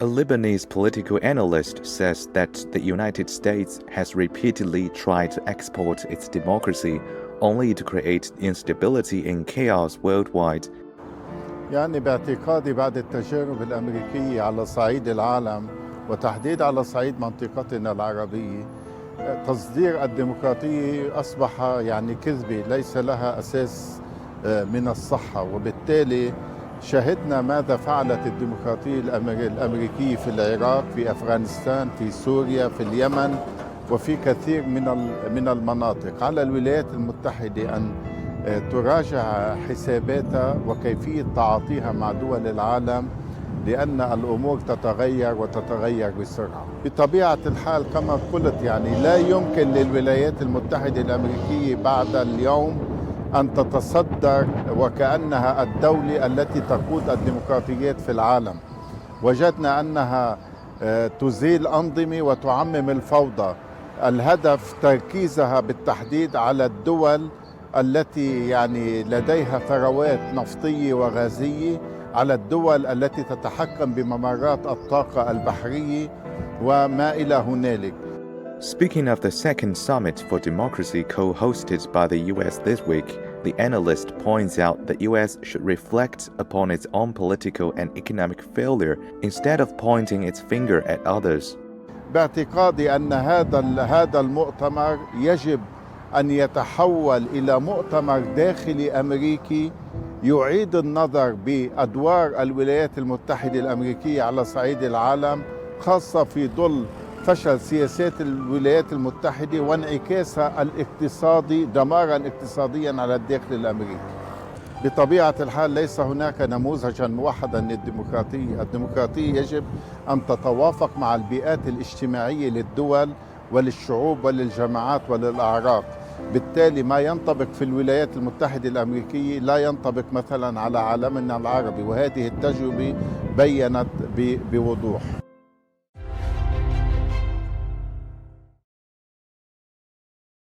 A Lebanese political analyst says that the United States has repeatedly tried to export its democracy only to create instability and chaos worldwide. يعني باعتقادي بعد التجارب الأمريكية على صعيد العالم وتحديد على صعيد منطقتنا العربية، تصدير الديمقراطية أصبح يعني كذبة ليس لها أساس من الصحة، وبالتالي شهدنا ماذا فعلت الديمقراطية الأمريكية في العراق، في أفغانستان، في سوريا، في اليمن، وفي كثير من المناطق. على الولايات المتحدة أن تراجع حساباتها وكيفية تعاطيها مع دول العالم، لأن الأمور تتغير وتتغير بسرعة. بطبيعة الحال كما قلت يعني لا يمكن للولايات المتحدة الأمريكية بعد اليوم أن تتصدر وكأنها الدولة التي تقود الديمقراطيات في العالم. وجدنا أنها تزيل أنظمة وتعمم الفوضى. الهدف تركيزها بالتحديد على الدول التي يعني لديها ثروات نفطية وغازية، على الدول التي تتحكم بممرات الطاقة البحرية وما إلى هنالك. Speaking of the second summit for democracy co-hosted by the US this week, the analyst points out the US should reflect upon its own political and economic failure instead of pointing its finger at others. باعتقادي أن هذا المؤتمر يجب أن يتحول إلى مؤتمر داخلي أمريكي يعيد النظر بأدوار الولايات المتحدة الأمريكية على صعيد العالم، خاصة في ظل فشل سياسات الولايات المتحدة وانعكاسها الاقتصادي دمارا اقتصاديا على الداخل الأمريكي. بطبيعة الحال ليس هناك نموذجا موحدا للديمقراطية. الديمقراطية يجب أن تتوافق مع البيئات الاجتماعية للدول وللشعوب وللجماعات وللأعراق. بالتالي ما ينطبق في الولايات المتحدة الأمريكية لا ينطبق مثلا على عالمنا العربي، وهذه التجربة بيّنت بوضوح.